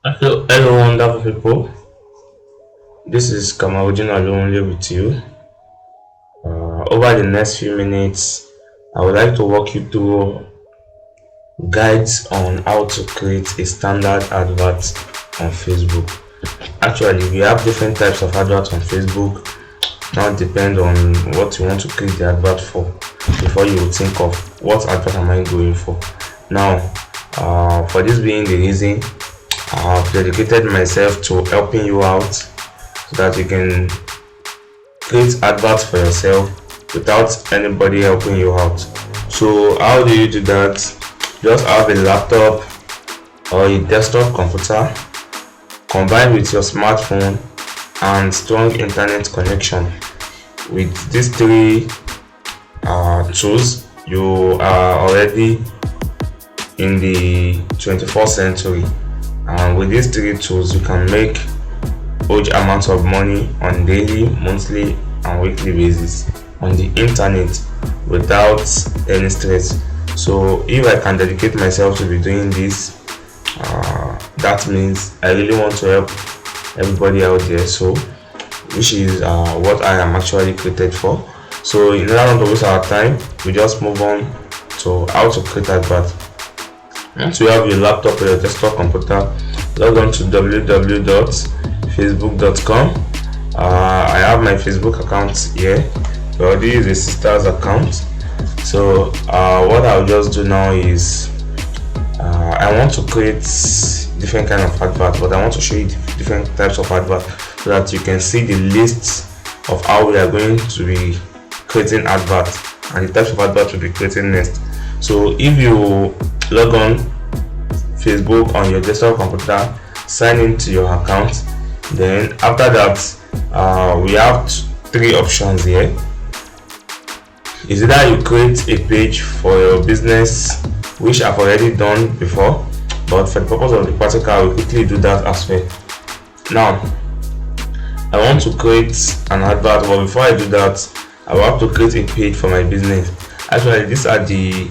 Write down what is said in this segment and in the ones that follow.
Hello, wonderful people. This is Kamorudeen Alowonle with you. Over the next few minutes, I would like to walk you through guides on how to create a standard advert on Facebook. Actually, we have different types of adverts on Facebook. Now, depend on what you want to create the advert for before you would think of what advert am I going for. Now, for this being the reason, I've dedicated myself to helping you out so that you can create adverts for yourself without anybody helping you out. So how do you do that? Just have a laptop or a desktop computer combined with your smartphone and strong internet connection. With these three tools, you are already in the 21st century, and with these three tools you can make huge amounts of money on daily, monthly and weekly basis on the internet without any stress. So if I can dedicate myself to be doing this, that means I really want to help everybody out there, so which is what I am actually created for. So in order not to waste our time, we just move on to how to create advert. Once you have your laptop or your desktop computer, log on to www.facebook.com. I have my Facebook account here. I already use a sister's account. So what I'll just do now is I want to create different kind of advert, but I want to show you different types of advert so that you can see the list of how we are going to be creating advert and the types of advert we'll be creating next. So if you log on Facebook on your desktop computer, sign into your account, then after that we have three options here. Is either you create a page for your business, which I've already done before, but for the purpose of the practical I will quickly do that as well. Now I want to create an advert, but before I do that I will have to create a page for my business. Actually, these are the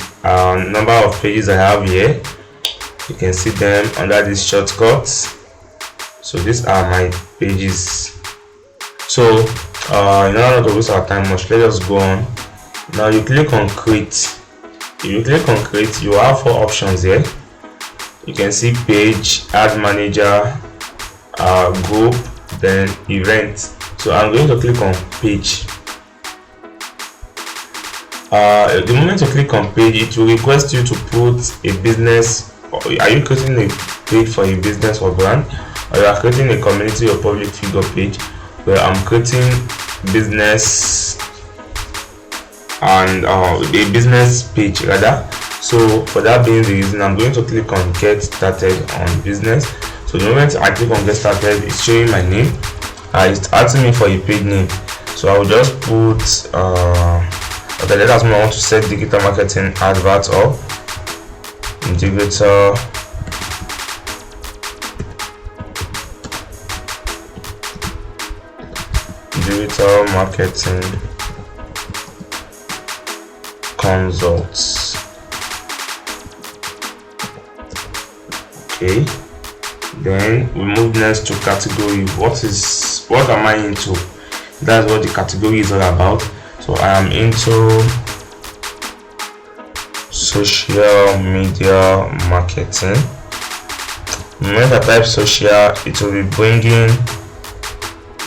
number of pages I have here. You can see them under these shortcuts. So these are my pages. So in order not to waste our time much, let us go on. Now you click on create. If you click on create, you have four options here. You can see page, ad manager, group, then event. So I'm going to click on page. The moment you click on page, it will request you to put a business. Are you creating a page for a business or brand, or you are creating a community or public figure page? Where I'm creating business and a business page rather. So for that being the reason, I'm going to click on get started on business. So the moment I click on get started, it's showing my name. It's asking me for a page name, so I will just put okay, let us know I want to set digital marketing advert up. Digital marketing consults. Okay, then we move next to category. What am I into? That's what the category is all about. So I am into social media marketing. The moment I type social, it will be bringing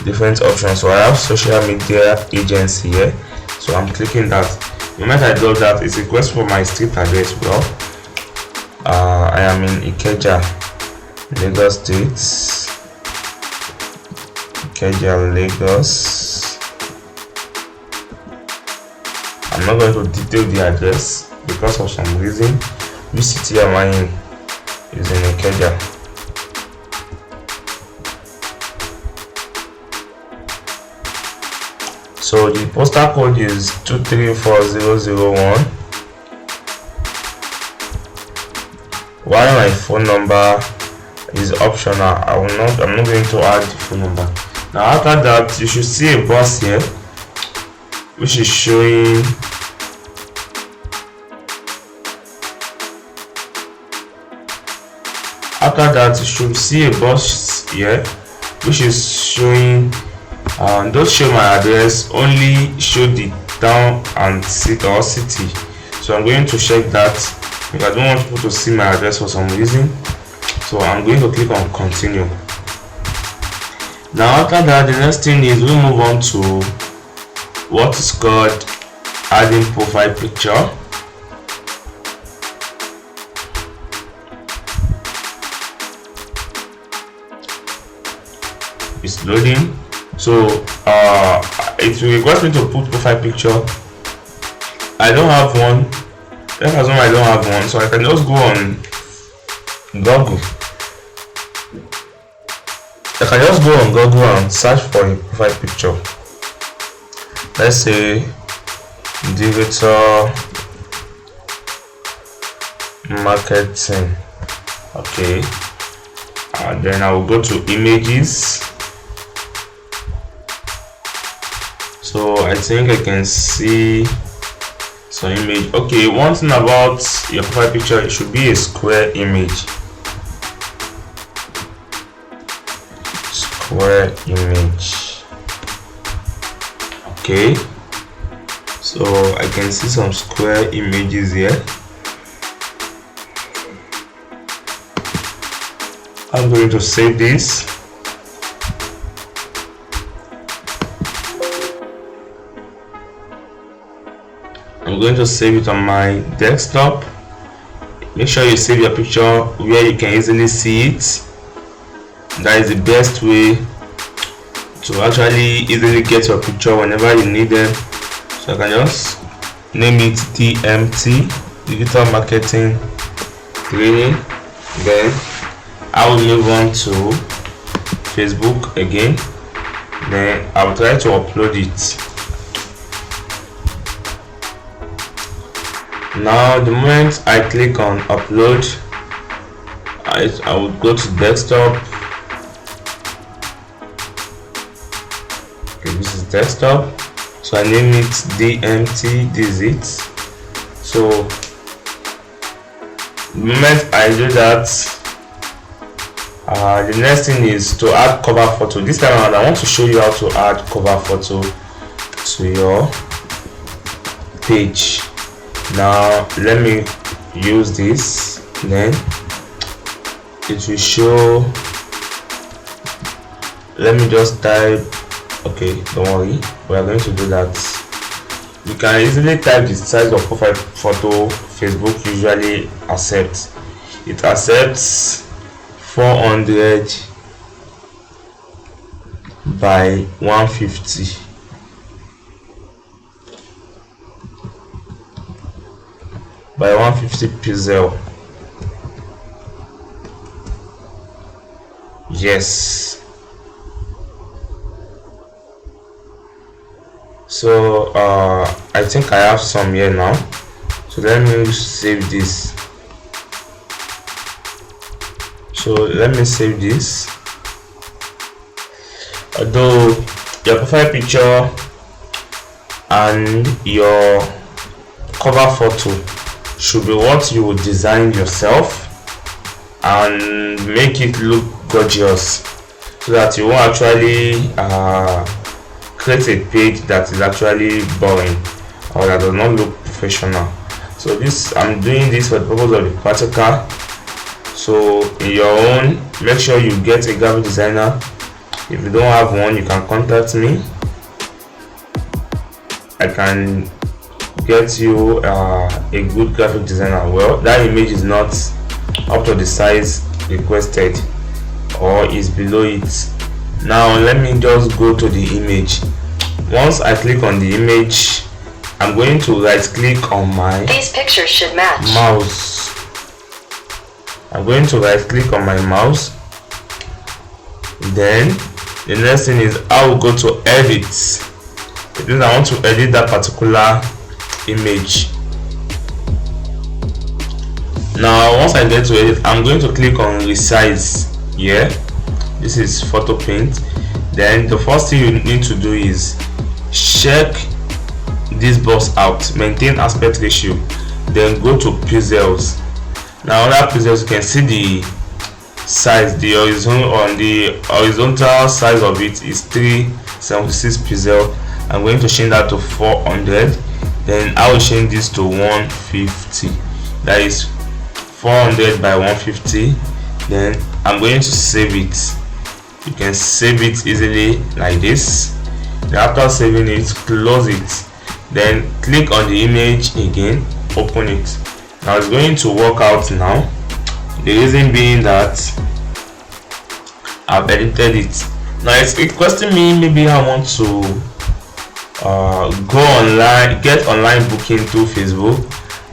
different options. So I have social media agency here, so I'm clicking that. The moment I do that, it requests for my street address. Well, I am in Ikeja, Lagos State. Ikeja, Lagos. I'm not going to detail the address because of some reason. Which city am I in? Is in Ikeja. So the postal code is 234001. While my phone number is optional, I'm not going to add the phone number. Now after that, you should see a box here which is showing after that you should see a box here which is showing don't show my address, only show the town and city. So I'm going to check that because I don't want people to see my address for some reason. So I'm going to click on continue. Now after that, the next thing is we move on to what is called adding profile picture. It's loading. So it will request me to put profile picture. I don't have one. That's why I don't have one, so I can just go on Google. I can just go on Google and search for a profile picture. Let's say digital marketing. Okay, and then I will go to images. So I think I can see some image. Okay, one thing about your profile picture, it should be a square image. Square image. Okay, so I can see some square images here. I'm going to save this. I'm going to save it on my desktop. Make sure you save your picture where you can easily see it. That is the best way to actually easily get your picture whenever you need them. So I can just name it DMT, Digital Marketing Training. Then I will move on to Facebook again. Then I will try to upload it. Now the moment I click on upload, I would go to desktop. Okay, this is desktop, so I name it DMT. This is it. So the moment I do that, the next thing is to add cover photo. This time around I want to show you how to add cover photo to your page. Now let me use this, then it will show. Let me just type. Okay, don't worry, we are going to do that. You can easily type the size of profile photo Facebook usually accepts. It accepts 400 by 150. By 150 pixel. Yes. So I think I have some here now. So let me save this. So let me save this. Although your profile picture and your cover photo should be what you would design yourself and make it look gorgeous, so that you won't actually create a page that is actually boring or that does not look professional. So this, I'm doing this for the purpose of the practical. So in your own, make sure you get a graphic designer. If you don't have one, you can contact me. I can get you a good graphic designer. Well, that image is not up to the size requested or is below it. Now let me just go to the image. Once I click on the image, I'm going to right click on my These pictures should match. mouse. I'm going to right click on my mouse. Then the next thing is I will go to edit. It means I want to edit that particular image. Now once I get to edit, I'm going to click on resize here. This is photo paint. Then the first thing you need to do is check this box out, maintain aspect ratio, then go to pixels. Now under pixels you can see the size, the horizontal size of it is 376 pixel. I'm going to change that to 400. Then I will change this to 150. That is 400 by 150. Then I'm going to save it. You can save it easily like this. Then after saving it, close it. Then click on the image again, open it. Now it's going to work out now. The reason being that I've edited it. Now it's requesting me, maybe I want to go online, get online booking through Facebook.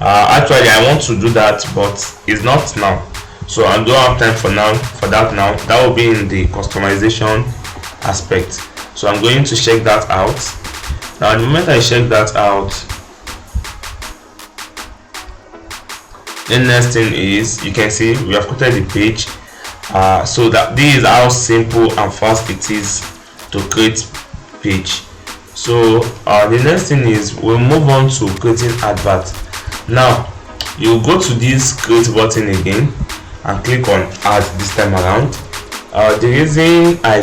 Actually I want to do that, but it's not now, so I don't have time for that now. That will be in the customization aspect, so I'm going to check that out. Now the moment I check that out, the next thing is, you can see we have created the page. So that this is how simple and fast it is to create page. So the next thing is we'll move on to creating advert. Now you go to this create button again and click on add this time around. The reason I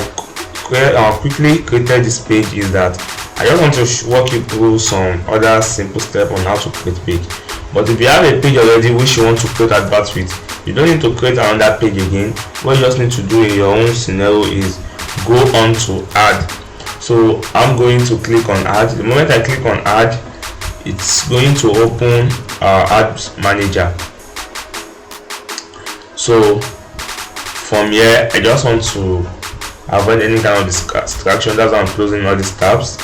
quickly created this page is that I just want to walk you through some other simple steps on how to create page. But if you have a page already which you want to create advert with, you don't need to create another page again. What you just need to do in your own scenario is go on to add. So I'm going to click on add. The moment I click on add, it's going to open our ads manager. So from here, I just want to avoid any kind of distraction. That's why I'm closing all these tabs.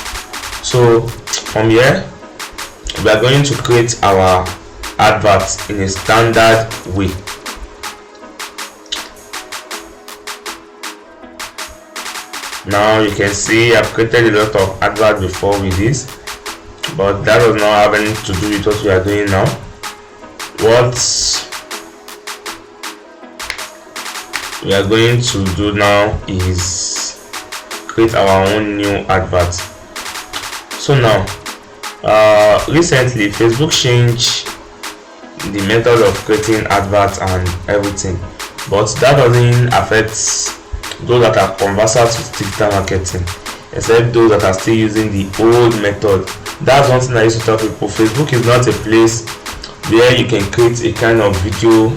So from here, we are going to create our advert in a standard way. Now you can see I've created a lot of advert before with this, but that does not have anything to do with what we are doing now. What we are going to do now is create our own new advert. So now recently Facebook changed the method of creating adverts and everything, but that doesn't affect those that are conversant with digital marketing, except those that are still using the old method. That's one thing I used to tell people. Facebook is not a place where you can create a kind of video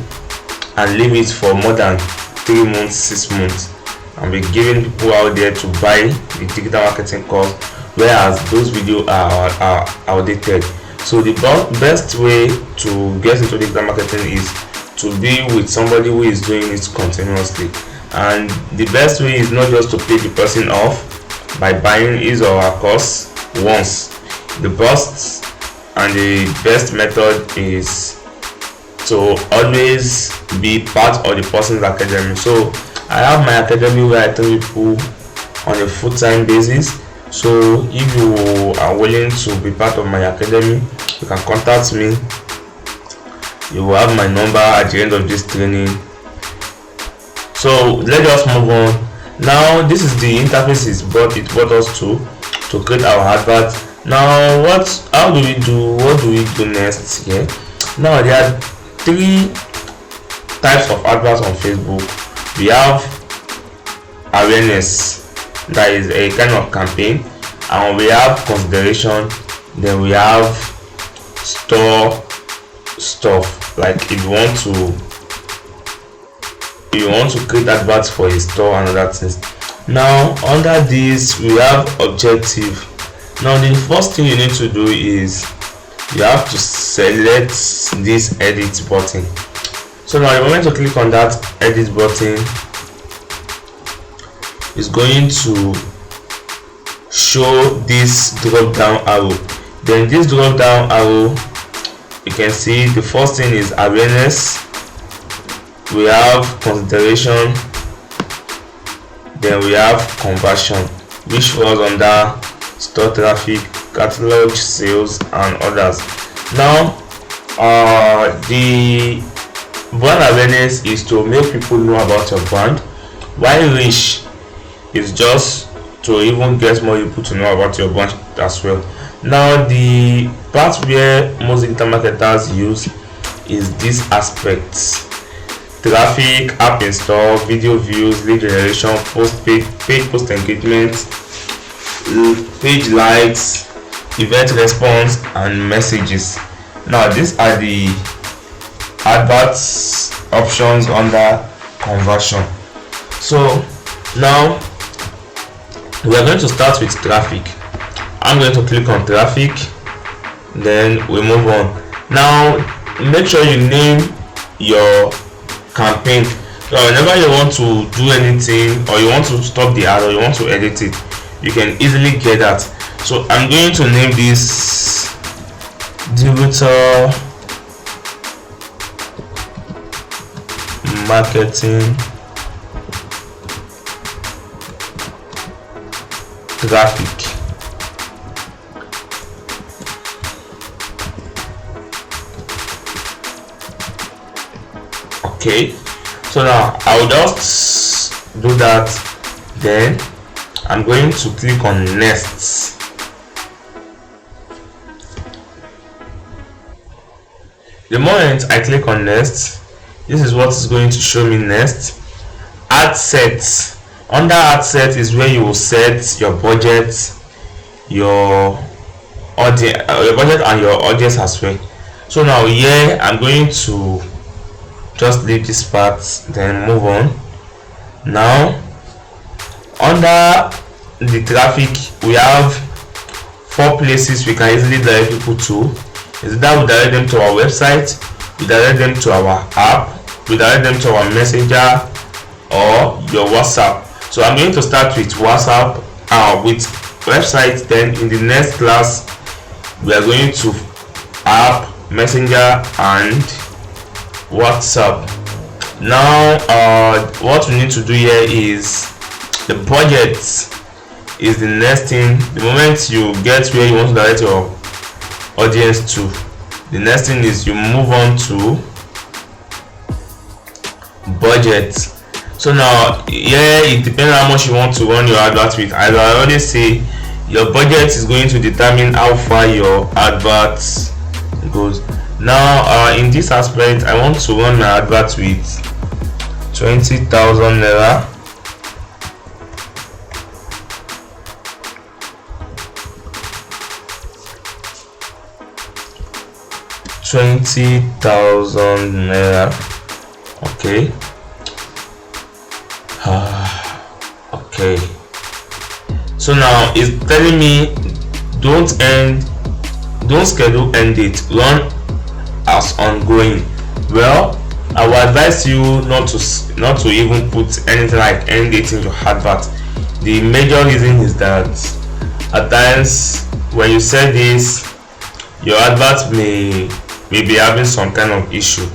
and leave it for more than 3 months, 6 months, and be giving people out there to buy the digital marketing course, whereas those videos are outdated. So the best way to get into digital marketing is to be with somebody who is doing it continuously. And the best way is not just to pay the person off by buying his or her course once. The best and the best method is to always be part of the person's academy. So I have my academy where I train people on a full-time basis. So if you are willing to be part of my academy, you can contact me. You will have my number at the end of this training. So let's just move on. Now this is the interface it brought us to create our advert. Now how do we do, what do we do next here? Now there are 3 types of adverts on Facebook. We have awareness, that is a kind of campaign, and we have consideration, then we have store stuff, like if you want to create adverts for a store and other things. Now under this we have objective. Now the first thing you need to do is you have to select this edit button. So now the moment you click on that edit button, it's going to show this drop down arrow. Then this drop down arrow, you can see the first thing is awareness, we have consideration, then we have conversion, which falls under store traffic, catalog sales and others. Now the brand awareness is to make people know about your brand, while reach is just to even get more people to know about your brand as well. Now the part where most digital marketers use is this aspect. traffic, app install, video views, lead generation, page post engagement, page likes, event response, and messages. Now these are the adverts options under conversion. So now we are going to start with traffic. I'm going to click on traffic, then we move on. Now make sure you name your campaign. So whenever you want to do anything, or you want to stop the ad, or you want to edit it, you can easily get that. So I'm going to name this digital marketing traffic. Okay, so now I'll just do that, then I'm going to click on next. The moment I click on next, this is what is going to show me next. Ad sets. Under ad set is where you will set your budget, your audience, your budget and your audience as well. So now here I'm going to just leave this part, then move on. Now under the traffic, we have 4 places we can easily direct people to. Is that we direct them to our website, we direct them to our app, we direct them to our messenger, or your WhatsApp. So I'm going to start with WhatsApp, with website. Then in the next class we are going to app, messenger, and WhatsApp. Now what we need to do here is the budget is the next thing. The moment you get where you want to direct your audience to, the next thing is you move on to budget. So now here it depends how much you want to run your advert with. As I already say, your budget is going to determine how far your advert goes. Now in this aspect, I want to run my advert with 20,000 naira. Okay. Okay, so now it's telling me don't schedule end date, run as ongoing. Well, I will advise you not to even put anything like end date in your advert. The major reason is that at times when you set this, your advert may be having some kind of issue.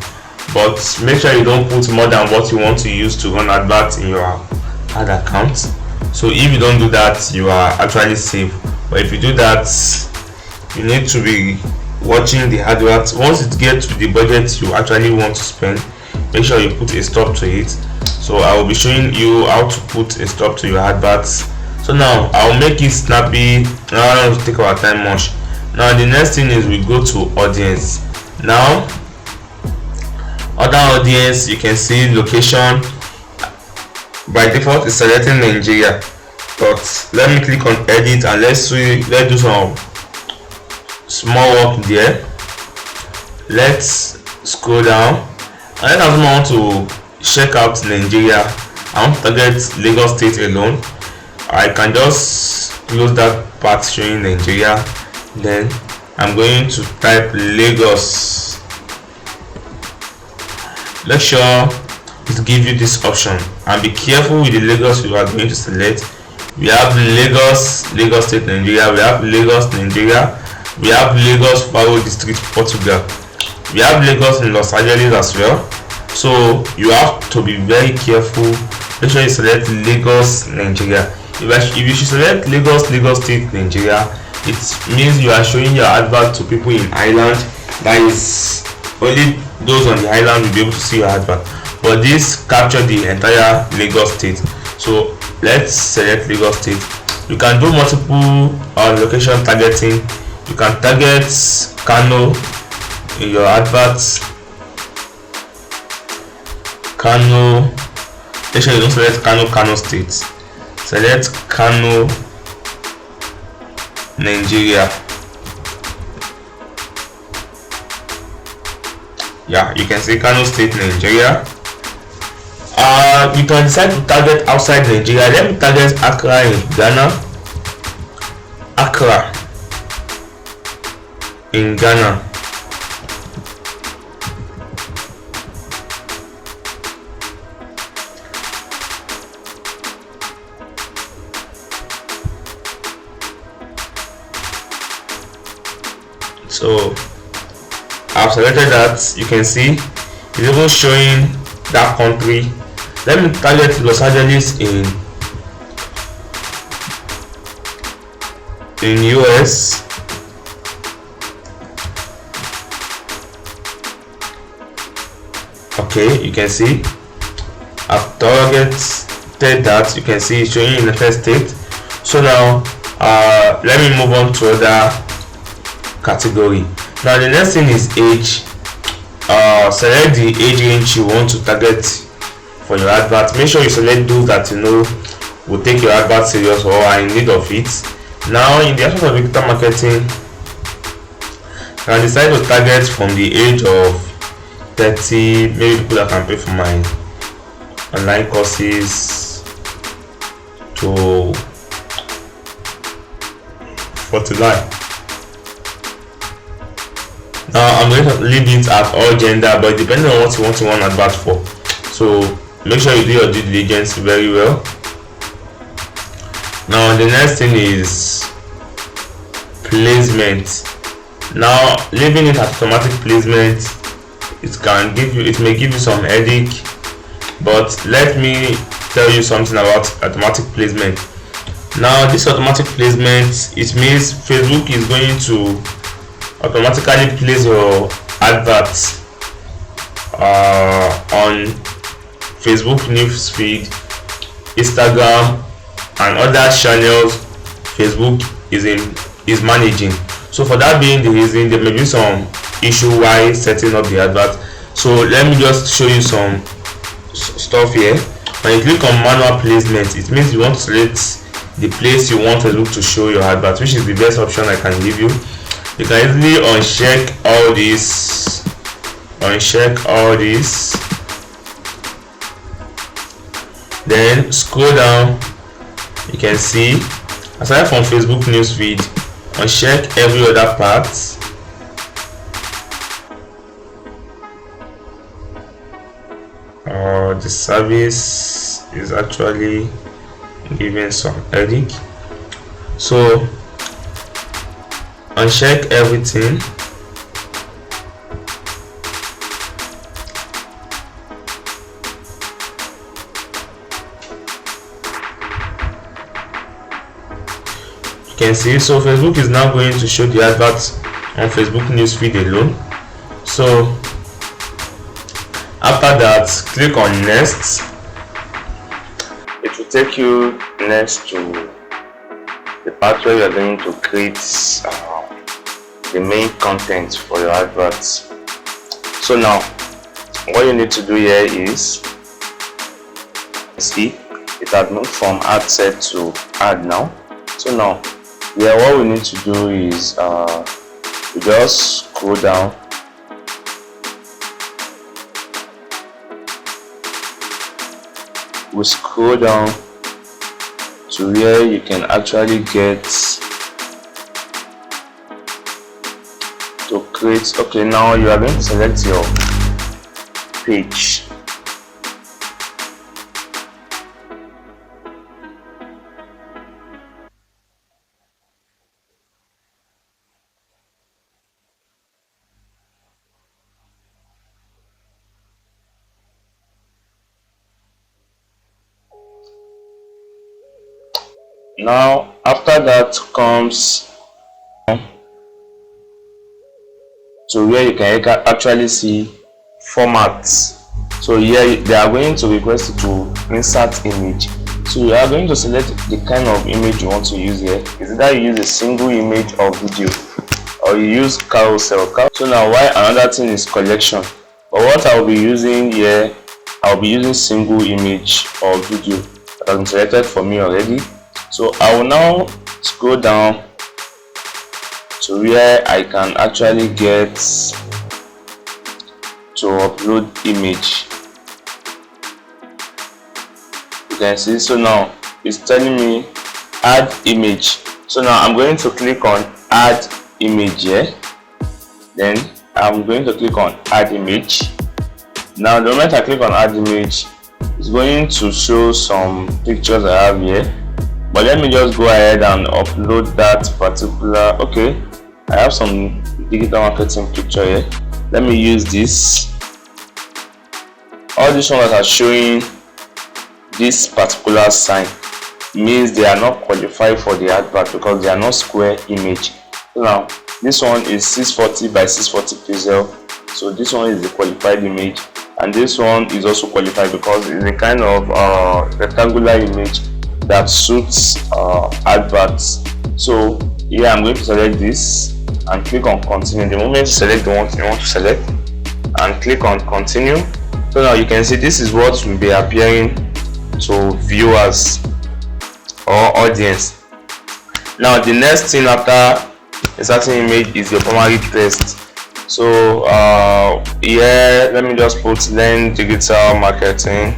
But make sure you don't put more than what you want to use to run adverts in your ad account. So if you don't do that, you are actually safe. But if you do that, you need to be watching the advert. Once it gets to the budget you actually want to spend, make sure you put a stop to it. So I will be showing you how to put a stop to your adverts. So now I'll make it snappy. Now I don't want to take our time much. Now the next thing is we go to audience. Now other audience, you can see location. By default is selecting Nigeria, but let me click on edit and let's do some small work there. Let's scroll down and let us want to check out Nigeria. I want to target Lagos State alone. I can just close that part showing Nigeria, then I'm going to type Lagos. Make sure it gives you this option, and be careful with the Lagos you are going to select. We have Lagos State Nigeria, we have Lagos Nigeria, we have Lagos Faro District Portugal, we have Lagos in Los Angeles as well. So you have to be very careful. Make sure you select Lagos Nigeria. If you should select Lagos State Nigeria, it means you are showing your advert to people in Ireland. That is, only those on the island will be able to see your advert, but this capture the entire Lagos State. So let's select Lagos State. You can do multiple location targeting. You can target Kano in your adverts. Kano. Make sure you don't select Kano State. Select Kano, Nigeria. Yeah, you can see Kano State, Nigeria. You can decide to target outside Nigeria. Let me target Accra in Ghana. Accra in Ghana. So I've selected that. You can see it's even showing that country. Let me target Los Angeles in US. Okay, you can see I've targeted that. You can see it's showing United States. So now let me move on to other category. Now the next thing is age. Select the age range you want to target for your advert. Make sure you select those that you know will take your advert serious or are in need of it. Now in the aspect of digital marketing, you can decide to target from the age of 30, maybe people that can pay for my online courses, to 49. Now I'm going to leave it at all gender, but depending on what you want to run advert for, so make sure you do your due diligence very well. Now the next thing is placement. Now leaving it at automatic placement, it may give you some headache, but let me tell you something about automatic placement. Now this automatic placement, it means Facebook is going to automatically place your adverts on Facebook newsfeed, Instagram, and other channels Facebook is managing. So for that being the reason, there may be some issue while setting up the advert. So let me just show you some stuff here. When you click on manual placement, it means you want to select the place you want Facebook to show your advert, which is the best option I can give you. You can easily uncheck all this, then scroll down. You can see aside from Facebook newsfeed, uncheck every other part. The service is actually giving some headache, so uncheck everything. You can see, so Facebook is now going to show the adverts on Facebook newsfeed alone. So after that, click on next. It will take you next to the part where you are going to create the main content for your adverts. So now what you need to do here is, see, it has moved from ad set to ad now. So now here what we need to do is we just scroll down. We scroll down to where you can actually get to create. Okay, now you are going to select your page. Now after that comes to where you can actually see formats. So here they are going to request you to insert image. So you are going to select the kind of image you want to use here. Is either you use a single image or video, or you use carousel. So now why another thing is collection, but what I will be using here, I I'll be using single image or video that has been selected for me already. So I will now scroll down to where I can actually get to upload image. You can see, so now it's telling me add image. So now I'm going to click on add image here. Then I'm going to click on add image. Now the moment I click on add image, it's going to show some pictures I have here, but let me just go ahead and upload that particular. Okay, I have some digital marketing picture here. Let me use this. All these ones that are showing this particular sign means they are not qualified for the advert because they are not square image. So now this one is 640 by 640 pixel, so this one is the qualified image, and this one is also qualified because it's a kind of rectangular image that suits adverts. So yeah, I'm going to select this and click on continue. The moment you select the one you want to select and click on continue, so now you can see this is what will be appearing to viewers or audience. Now the next thing after a certain image is your primary text. So here let me just put learn digital marketing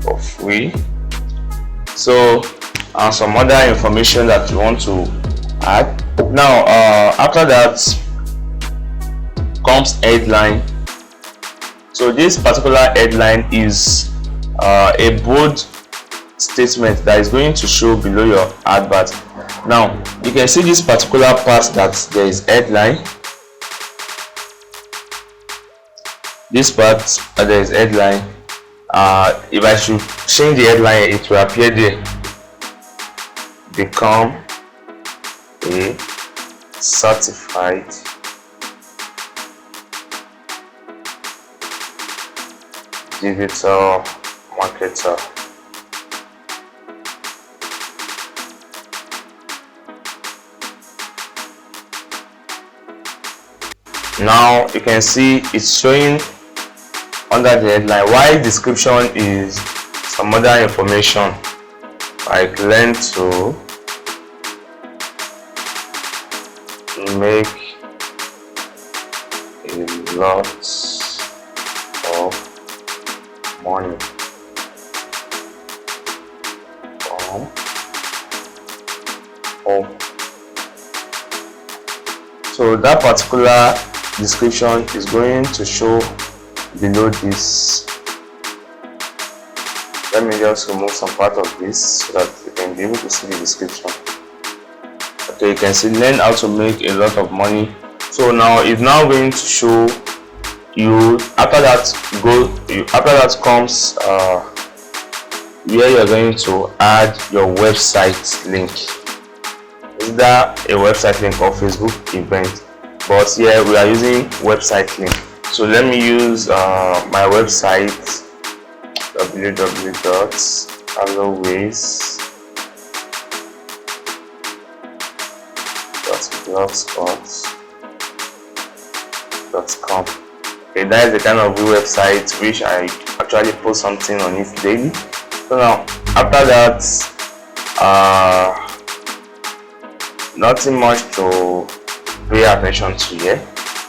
for free. So and some other information that you want to add. Now after that comes headline. So this particular headline is a bold statement that is going to show below your advert. Now you can see this particular part that there is headline. This part there is headline. If I should change the headline, it will appear there. Become a certified digital marketer. Now you can see it's showing under the headline, while description is some other information like learn to make a lot of money from home. So that particular description is going to show below this. Let me just remove some part of this so that you can be able to see the description. Okay, you can see learn how to make a lot of money. So now it's now going to show you. After that comes where you're going to add your website link. Is that a website link or Facebook event? But here we are using website link. So let me use my website www.alowonle.blogspot.com. Okay, that is the kind of website which I actually post something on it daily. So now after that, nothing much to pay attention to here,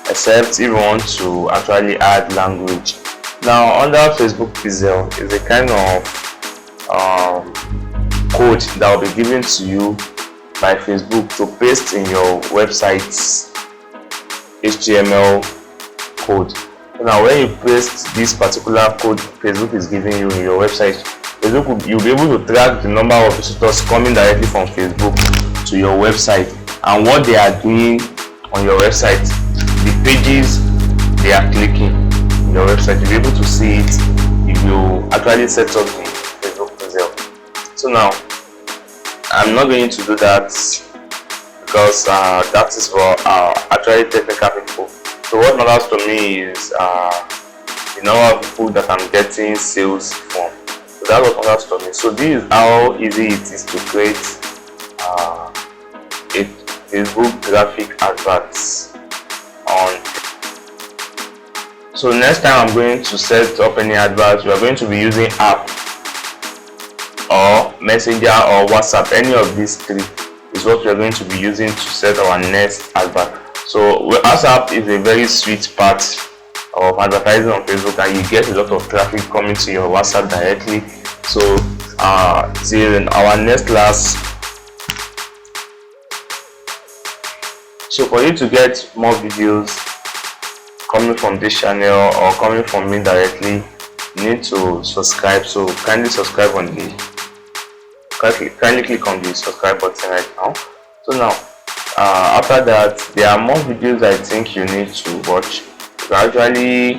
except if you want to actually add language. Now under Facebook pixel is a kind of code that will be given to you by Facebook to paste in your website's HTML code. So now when you paste this particular code Facebook is giving you in your website, you'll be able to track the number of visitors coming directly from Facebook to your website and what they are doing on your website, the pages they are clicking on your website. You'll be able to see it if you actually set up the Facebook pixel. So now I'm not going to do that because that is for actually technical people. So what matters to me is the number of people that I'm getting sales from. So that's what matters to me. So this is how easy it is to create a Facebook graphic adverts on. So next time I'm going to set up any adverts, we are going to be using app or messenger or WhatsApp. Any of these three is what we are going to be using to set our next advert. So WhatsApp is a very sweet part of advertising on Facebook, and you get a lot of traffic coming to your WhatsApp directly. So till our next class, so for you to get more videos coming from this channel or coming from me directly, you need to subscribe. So kindly subscribe on the kindly click on the subscribe button right now. So now after that, there are more videos I think you need to watch. You can actually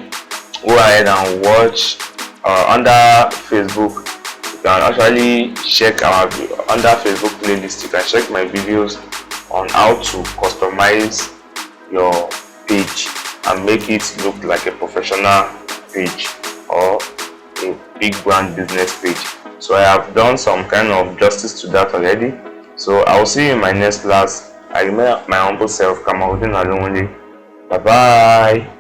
go ahead and watch under Facebook. You can actually check our under Facebook playlist. You can check my videos on how to customize your page and make it look like a professional page or a big brand business page. So I have done some kind of justice to that already. So I will see you in my next class. I remain my humble self, Kamorudeen Alowonle. Bye bye.